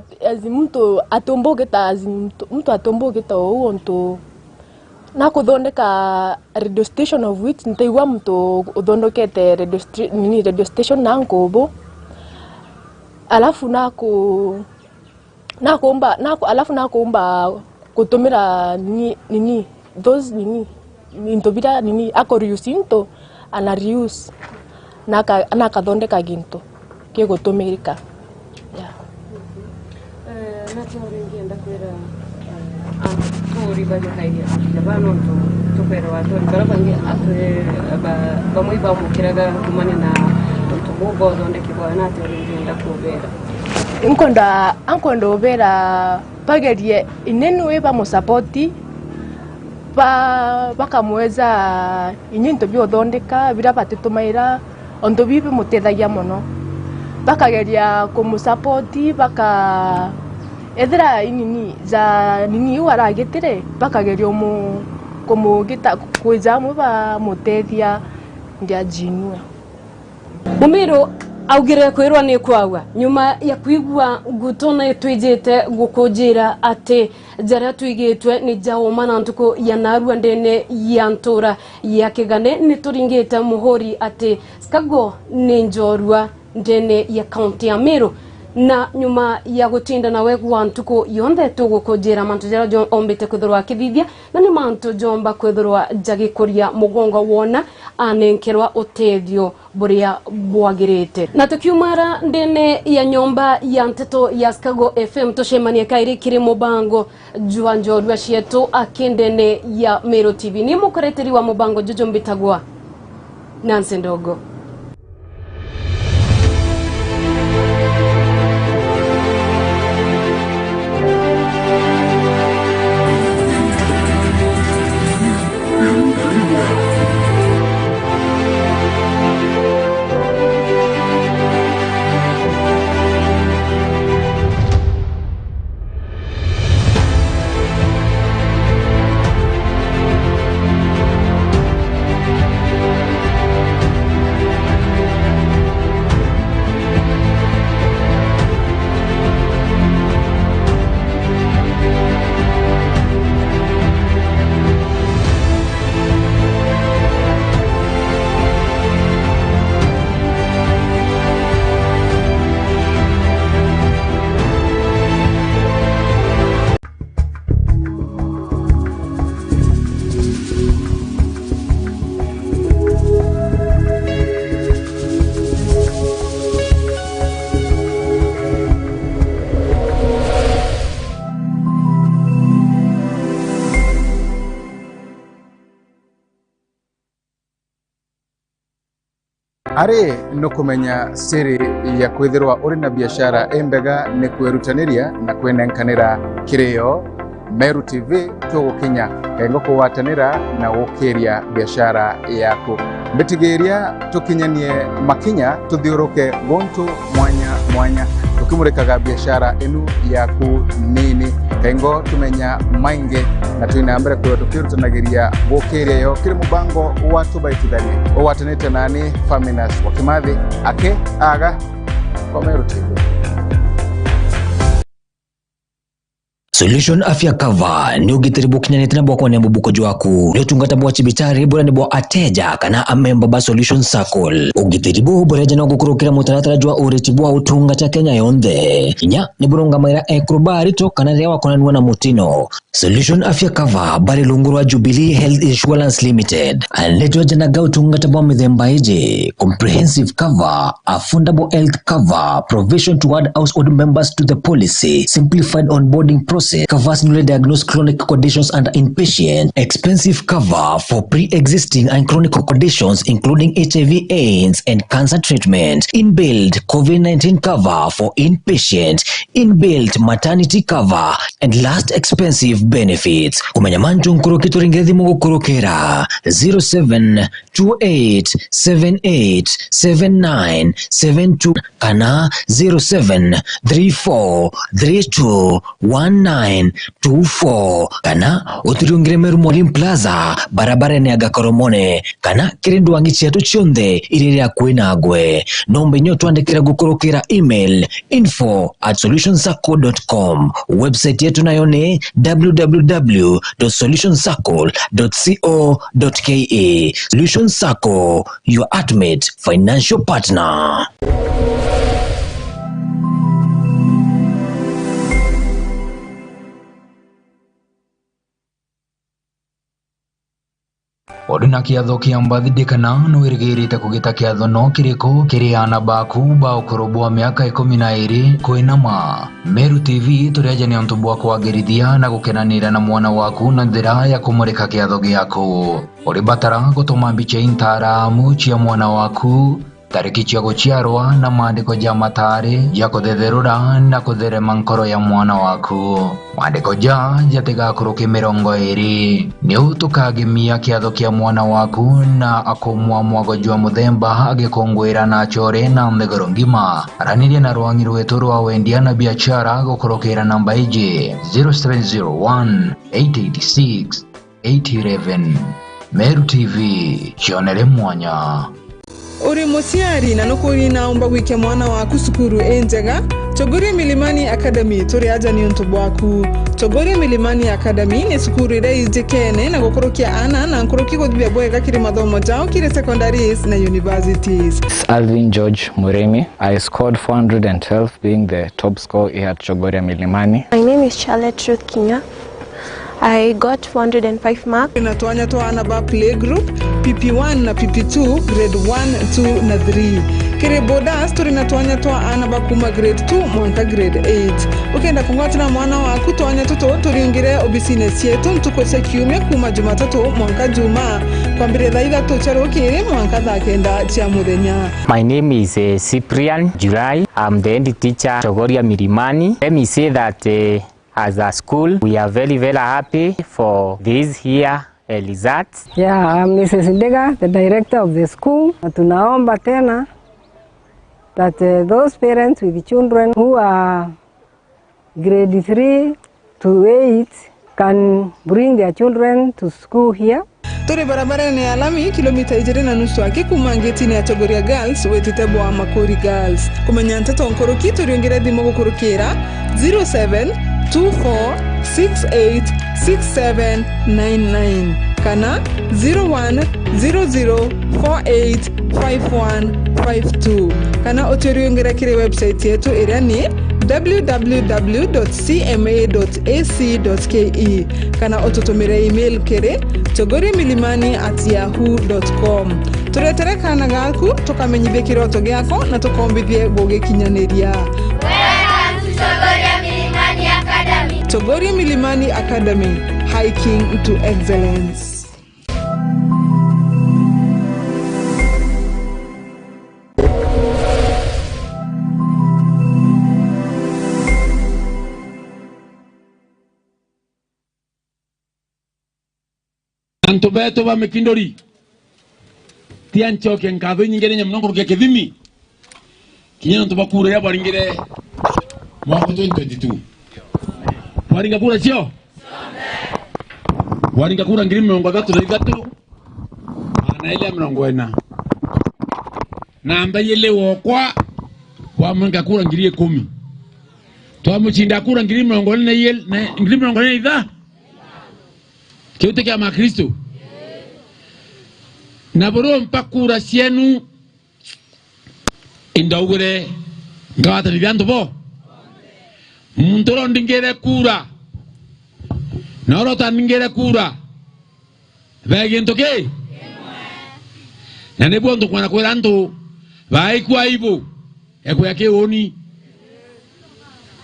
atombogeta mtu atombogeta onto na kuthondeka radio station of which ntaigwa mtu uthondokete radio station na nkobo alafu nakuomba kutumira nini those nini intobira nini ako reuse into ana reuse nakathondeka gintu kigutumirika. Ngienda kwira tori baje kaidia bano tupero atori barabangi bamwe bamukiraga kumane na tumugo donde kibwana tori ngienda kubera ankonda obera pagerie inenu eba musapoti bakamweza inyinto byothondeka bira batitumaira ondo bibe mutethagia mono bakageria kumusapoti ethira inini za nini waragitire bakagerio mu kumugita kwiza muba mutethia ndia jinua Mumiru augire kwirwa ni kwawa nyuma ya kuigwa gutona itwijite gukujira ati jara twigitwe ni jaomana ntuko ya narua ndene ya ntura ya kigane ni turingite muhori ati skago ni Njorua ndene ya county ya Meru na nyuma ya gutinda nawe kwa ntuko yonde tugukujira mantu jara jo ombite kwithirwa kithithia na ni mantu jomba kwithirwa jagikuria mugongo wona anenkerwa utethio buria bwagirite na tukiumara ndene ya nyomba ya nteto ya Skago FM tushemania kairi kiri mubango jwa Njorua Cietu akindene ya MERU TV ni mukoreteri wa mubango jojo mbitagwa Nancy Ndogo. Ari no kumenya siri ya kwithirwa uri na biashara embega ni kwerutaniria na kwenenkanira kirio MERU TV tugukinya kengo kuwatanira na gukiria biashara yaku mbitigiria tukinyanie makinya tuthiuruke gontu mwanya tukimurikaga biashara enu yaku nini kengo tumenya mainge na tuinambere kwa tukirutanagiria gukiria yo kiri mubango watu baitithanie owatanite nani Faminas wakimathi ake aga kwa MERU TV. Solution Afya Cover ni ugitiri bukinyanite na bwako ne bubuko jwaku ni tungata bwa chibitari bora ni bwa ateja kana amemba ba Solution Circle ugitiri bu bora jana gukurukira mutaratara jwa ureti bwa utungata Kenya yonde nya ni burunga maira ekrobari to kana lewa kona na mutino Solution Afya Cover bari lungurwa Jubilee Health Insurance Limited aletwa jana ga utungata bwa mithemba ije comprehensive cover, affordable health cover, provision to add household members to the policy, simplified onboarding process, covers newly diagnosed chronic conditions and inpatient, expensive cover for pre-existing and chronic conditions including HIV, AIDS and cancer treatment, inbuilt COVID-19 cover for inpatient, inbuilt maternity cover, and last expensive benefits. Kumanyamantu nkurukitu ringethi mungu kurukera 0728787972 kana 0734321924 kana utiriungire MERU Mwalimu Plaza barabara ni agakoromone kana kirindu wangi Cietu chionde iriria kwinagwe nombe nyo tuandikira gukurukira email info@solutionscircle.com website yetu nayo ni www.solutionscircle.co.ke. Solution Circle, your ultimate financial partner. Odina kiatho kia mbathidikana no irigirite kugita kiatho no kiriko kiriana baku ba ukorobwa miaka 12 kwinama MERU TV turiaje ni ontu bwa kwagirithia na gukenanira na mwana waku na njira ya kumurika kiatho giaku uri batara gutuma mbica intara muchia mwana waku tariki cia guciarwa na maandiko ja matari ja kuthetherura na kutherema nkoro ya mwana waku. Maandiko ja jatigakuruki 20 ni utukagimia kiatho kia mwana waku na akumwa mwago jwa muthemba agikongwira na chore na ndegoro ngima. Araniria na rwangi rwetu rwa wendia na biashara gukurukira namba iji 0701 886 811. Meru TV, chionere mwanya. Uri musiari na nukuri naomba wike mwana waku sukuru enjega. Chogoria Milimani Academy turi aja ni untubu waku. Chogoria Milimani Academy ni sukuru ira ijikene na gukorokia ana na nkoroki godibia bwega kiri mathomo jao kiri secondaries na universities. Alvin George Muremi. I scored 412, being the top scorer here at Chogoria Milimani. My name is Charlotte Ruth Kinya. I got 405 marks. Inatuanya toa anaba playgroup, PP1 na PP2, grade 1, 2 na 3. Kire boda story natuanya toa anaba kuma grade 2, mwanka grade 8. Ukienda kungwati na mwana waku tuanya tuto turiungire obisine Cietu mtukose kiumia kuma Jumatatu mwanka Juma. Kwa mbire dhaidha tucharo kiri mwanka dhakenda chia muthenya. My name is Cyprian Njorua. I'm the head teacher Chogoria Milimani. Let me say that as a school, we are very, very happy for this here results. Yeah, I'm Mrs. Ndega, the director of the school. Tunaomba tena that those parents with children who are grade 3 to 8 can bring their children to school here. Tore barabara ni alami kilomita 2.5 aki kumangeti ni Chogoria Girls wetitebo wa Makori Girls. Kumanyanta tonkoroki turiongera dimo gukurukira 0724686799 kana 0100485152 kana oturiongera kire website yetu ira ni www.cma.ac.ke kana otutumire email kere chogoriamilimani@yahoo.com. Turetere kana gaku tukamenyithie kiroto giako na tukombithie gugikinyaniria. Welcome to Chogoria Milimani Academy. Chogoria Milimani Academy, hiking to excellence. Antobeto ba mekindori tiancho ke nkadho nyingere nyamnongoro ke kithimi kinyana to bakura ya baringire mwaka 2022 waringa kura sio waringa kura ngiri 33 ana ile mrongwena namba yele wokwa kwa mwanga kura ngiri 10 to amuchinda kura ngiri 40 na yel na ngiri 40 idha kiute kia makristo na boro mpakura sienu indaugure ngawata livianto bo mundoro ndingere kura na orota ndingere kura vagento ke na nebo ndo kwa kweranto vai kwa ibo eko yake oni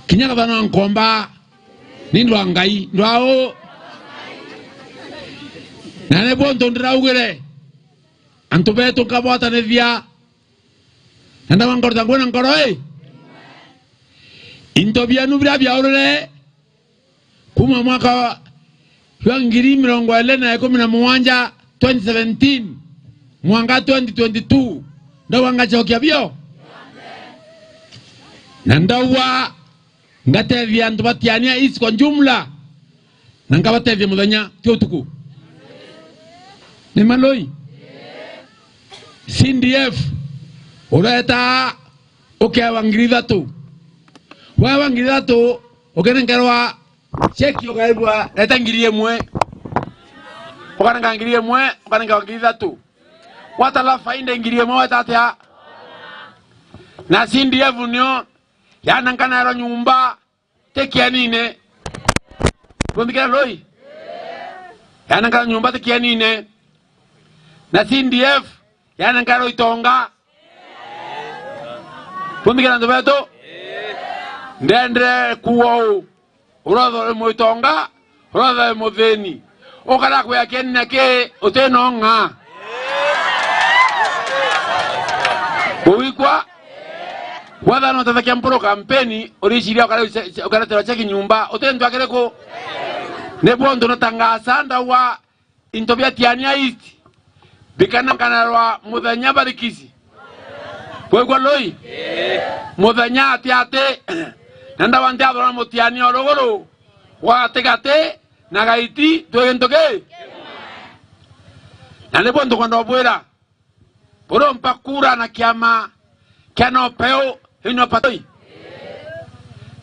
kinyaka bana nkomba nindwa ngai ndwao na nebo ndo ndaugure antobeto kabota nevia nanda mangorda ngona ngoroi intobia nubira byaurere kuma mwaka wa ngiri 2017 2017 mwanga 2022 ndo wanga chokia bio nandawa ngatevia ntobatiania isi kwa jumla nangabatevia mudanya tiotuku ni maloi CDF ureta ukewangiriza tu wawangiriza tu ukenengerwa cheki ukaibwa eta ngirie mwe ukananga ngirie mwe ukananga wangiriza tu watala fainde ngirie mwe watatia na CDF nyo yanangana ro nyumba tekianine kundikira loi yanangana nyumba tekianine na CDF yana ngaro itonga pumikana ndobeto ndendre kuwo urodho mo itonga urodho mo theni okara kwa kenna ke otenonga Wada no tatakia mporo kampeni orishiria ukaletera cheki nyumba otendo akereko ne bondo no tangasa ndawa intobia tiania east bikana kanarwa muthanya barikisi kwegwa loi muthanya atiate nanda wande adora mutiani orogoro wa tegate na gaiti twentoke na ne bondo kwando bwera poro mpakura na kiama kiano peo hino patoi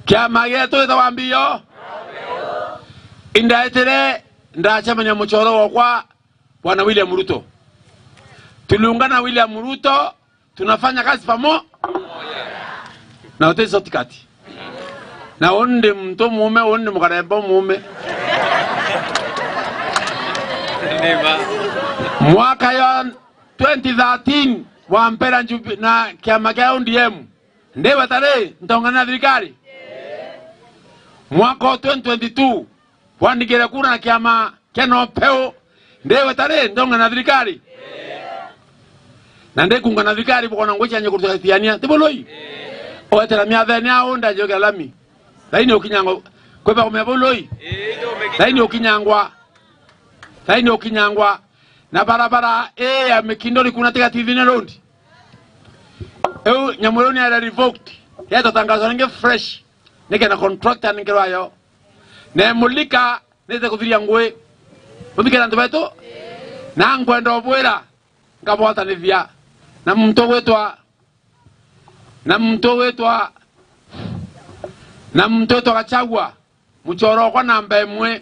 kiama yeto itawambio indaetere ndachamanya muchoro kwa Bwana William Ruto. Tuliungana William Ruto, tunafanya kazi pamoja na wote sote kati na onde mto mume onde mukareba mume mwaka ya 2013 wampera na kiama kia ODM ndewa tare ntongana thirikari mwaka 2022 wandigera kura na kiama keno peo ndewa tare ntongana thirikari na ndekungana thirikari bokona ngocha nye kuruthiania tiboloi otera miathene aunda joga lami laini okinyango kweba kumeboloi laini okinyangwa na barabara ya Mikindori kuna tega tivine road nyamuroni ya revoked ya tatangazo nge fresh nige na contractor ningirayo na mulika neze kuthiria ngwe ubikira ndobeto na ngwendo bwera ngabota nivia na mto wetwa Gachagua muchoro kwa namba emwe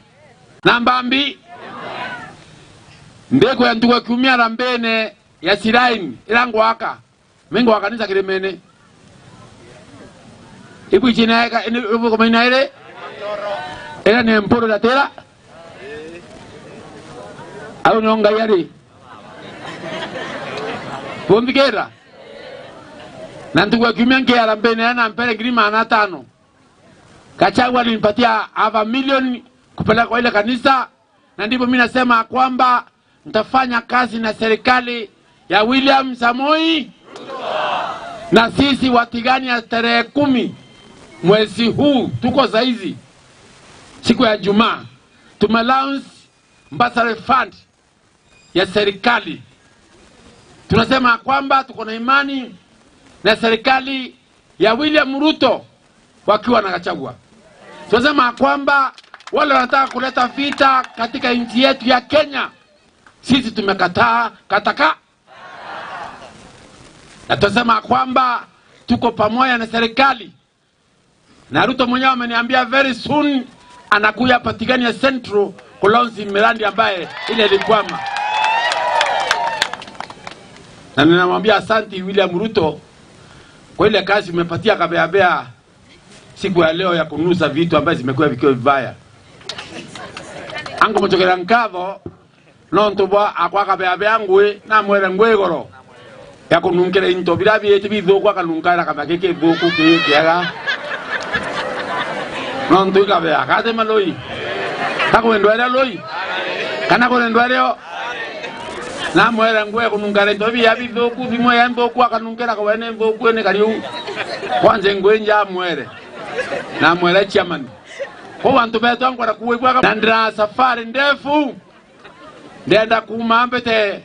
namba mbi ndeko ya nduwa kumia rambene ya siraini ilango waka mengo wakanisa kiremene ibu ichina eka ibu kumaina ere era ni mporo la tela au nyonga yari Bombigera na nduwa kumia nge ya rambene na mpere grima na 5 Gachagua alinipatia ava milioni kupeleka kwa ile kanisa na ndipo mimi nasema kwamba nitafanya kazi na serikali ya William Samoi na sisi watigani ya tarehe 10 mwezi huu tuko saizi siku ya Jumaa tumelaunch Mbasare Fund ya serikali. Tunasema kwamba tuko na imani na serikali ya William Ruto wakiwa na Gachagua. Tunasema kwamba wale wanataka kuleta vita katika nchi yetu ya Kenya sisi tumekataa kataka. Na tunasema kwamba tuko pamoja na serikali. Na Ruto mwenyewe ameniambia very soon anakuja patikani ya Central kulonzi mirandi ambaye ile ilikwama. Na ninamwambia asante William Ruto kwa ile kazi umepatia kabeabea siku ya leo ya kunusa vitu ambaye zimekuwa vikio vibaya. Angu mchokera nkavo nontubwa akwaka beabea ngwe na mwere ngwegoro ya kununkere into birabi eti bizokwa kanunkara kama keke boku kiyaga nontu kabea kate maloi kako ndwere loi kana ko ndwere yo na mwere ngwe kununkara into birabi boku bimwe ya boku akanunkera ko ene boku ene kariu kwanze ngwe nja mwere na mwere chairman ko wantu beto ngora kuwebwa nandra safari ndefu ndenda kumambete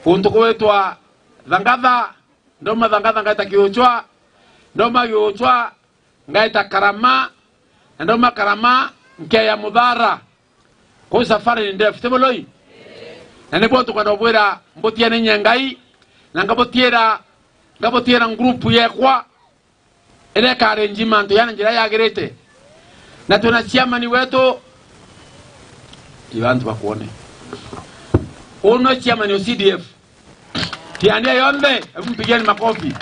kuntu kwetwa Dhangatha ndoma Dhangatha ngaita kiochwa ndoma kiochwa ngaita Karama ndoma Karama nke ya Mudhara kwa safari ndefu teboloi na nebo tukando bwera mbotia ne nyangai na ngabotiera grupu yekwa ele ka arrangement yana njira ya gerete na tunasiama ni wetu ibantu bakuone ono chairman wa CDF tiania yonde mpigieni makofi.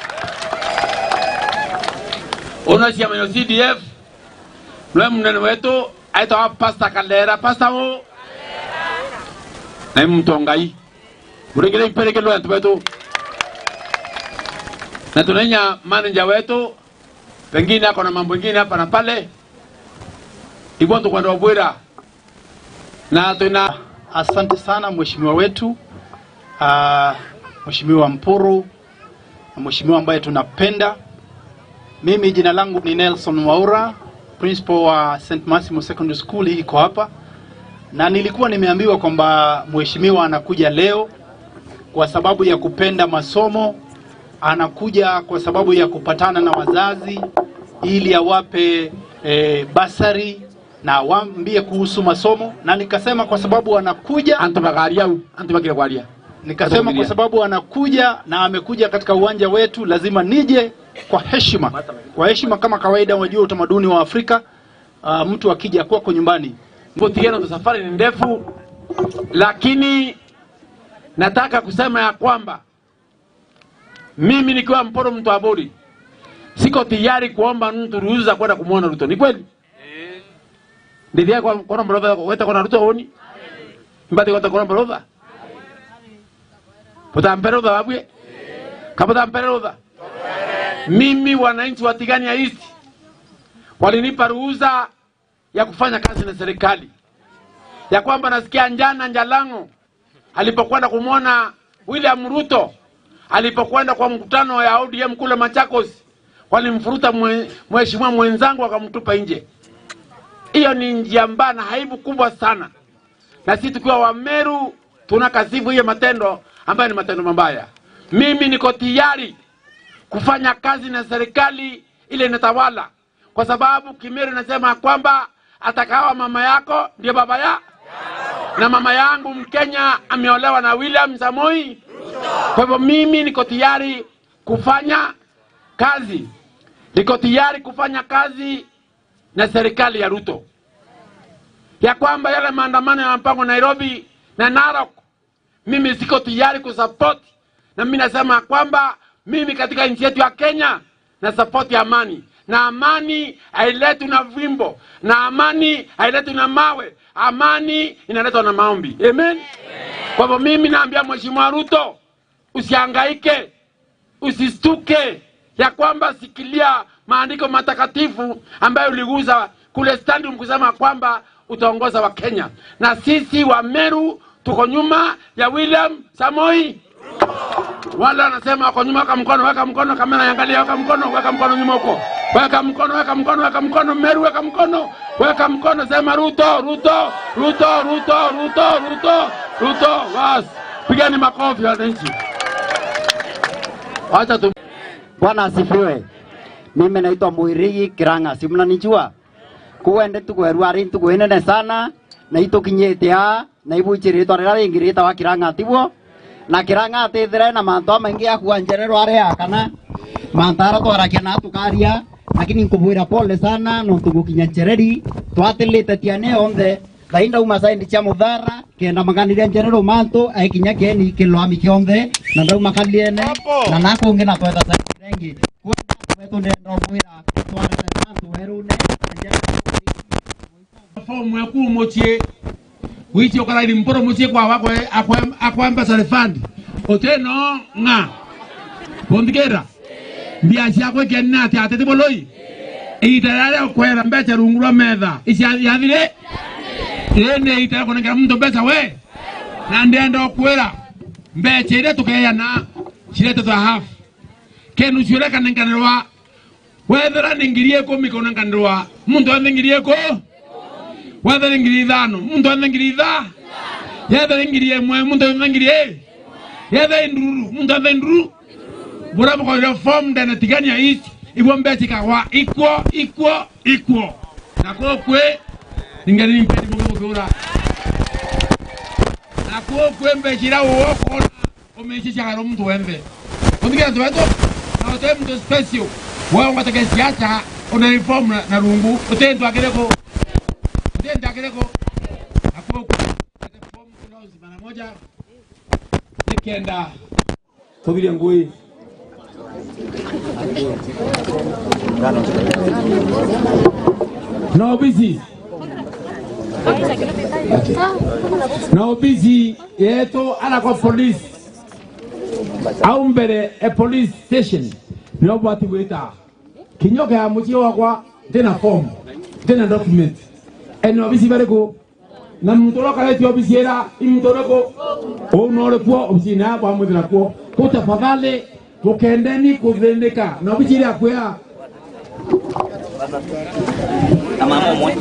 Ono chairman wa CDF nwe mnene wetu aitwa Pastor Kandera Pastor na mtongai burengele mpeleke lo wetu na tunanya manager wetu pengine ako na mambo mengine hapa na pale ibonto kwa ndo bwera na tuna. Asante sana mheshimiwa wetu Mheshimiwa Mpuru, mheshimiwa ambaye tunapenda Mimi jina langu ni Nelson Mwaura, principal wa St. Massimo Secondary School iko hapa. Na nilikuwa nimeambiwa kwamba mheshimiwa anakuja leo kwa sababu ya kupenda masomo, anakuja kwa sababu ya kupatana na wazazi ili awape basari na waambie kuhusu masomo. Na nikasema kwa sababu anakuja nikasema kwa sababu anakuja na amekuja katika uwanja wetu, lazima nije kwa heshima. Kwa heshima kama kawaida, unajua utamaduni wa Afrika, mtu akija kwako nyumbani. Ngotiano safari ni ndefu, lakini nataka kusema ya kwamba mimi nikiwa mporo mtu abori siko tayari kuomba mtu ruhusa kwenda kumuona Ruto. Ni kweli? Ndiye kwa brother weta kwa Ruto honi. Mbati kwa brother. Potamperoda wabwe. Kapotamperoda. Mimi wananchi wa Tigania East walinipa ruhusa ya kufanya kazi na serikali. Ya kwamba nasikia njana Njalango alipokwenda kumuona William Ruto, alipokwenda kwa mkutano ya ODM kule Machakos, walimfuruta mheshimiwa mwenzangu akamtupa nje. Hiyo ni njia mbaya na aibu kubwa sana. Na sisi tukiwa wa Meru tunakasifu hiyo matendo ambayo ni matendo mabaya. Mimi niko tayari kufanya kazi na serikali ile inatawala, kwa sababu Kimeru nasema kwamba atakawa mama yako ndio baba ya. Na mama yangu Mkenya ameolewa na William Samoei. Kwa hivyo mimi niko tayari kufanya kazi. Niko tayari kufanya kazi na serikali ya Ruto. Ya kwamba yale maandamano ya mpango Nairobi na Narok, mimi siko tayari kusupport. Na mimi nasema kwamba mimi katika nchi yetu ya Kenya na support amani. Na amani hailetwi na vimbo, na amani hailetwi na mawe. Amani inaletwa na maombi. Amen. Kwa hivyo mimi naambia mheshimiwa Ruto, usihangaike, usistuke, ya kwamba sikilia maandiko matakatifu ambayo uliguza kule standum kusema kwamba utaongoza wa Kenya. Na sisi wa Meru tuko nyuma ya William Samoei. Wala anasema wako nyuma, weka mkono, kamera iangalie, weka mkono nyuma huko. Weka mkono, Meru weka mkono, sema Ruto. Bas, pigani makofi wananchi. Acha tu. Bwana asifiwe. Mimi naitwa Muirigi Kiranga, si mnanijua? Kuende tukwerwa ari tukwene sana, na itokinyete ha, na ibuchirito rari ngirita wa Kiranga tibo. Na Kiranga atethera na manto maingi akuanjerero are akana. Mantara twarakia na tukaria, lakini nkubwira pole sana no tugukinya njereri, twatelete tiane onde. Thainda umasaindi cha muthara kenda makanire njerero manto aikinya keni kilwami kionde na ndau makaliene na nako ngena twetha sarengi kwetu ndendo mwira twarete manto herune fomu ya kumochie wichi okara ili mporo mochie kwa wako akwamba salefandi oteno nga bondikera biashara kwa kenna ate boloi itarare kwera mbecha rungura medha isi yathire ene itara konengera mtu mbecha we na ndendo kwera mbecha ile tukeya na chirete za half kenu chwera kanenganirwa wethera ningirie ko mikona nganirwa muntu anengirie ko wethera ningirie thano muntu anengirie tha yethera ningirie mwe muntu anengirie yethera nduru muntu anenduru bora mo ko form ndana Tigania East ibo mbecha kawa equal na ko kwe ngari nimpeni mungu kura na ko kwembe jira wo ko umechisha karo mtu wembe ondikia tuweto na otem mtu special wao wataka siacha una reform na rungu utendo agereko hapo form close mara moja nikenda tobile ngui no busy no busy yeto ana kwa police au mbere a police station no bati weta kinyoka ya muchi wakwa tena form tena document eno busy bareko na mutoro kale ti obisi era imtoroko o no kwa obisi na kwa mudra kwa kutafadhali tukendeni kuvendeka na obisi ya kwa na mama mwe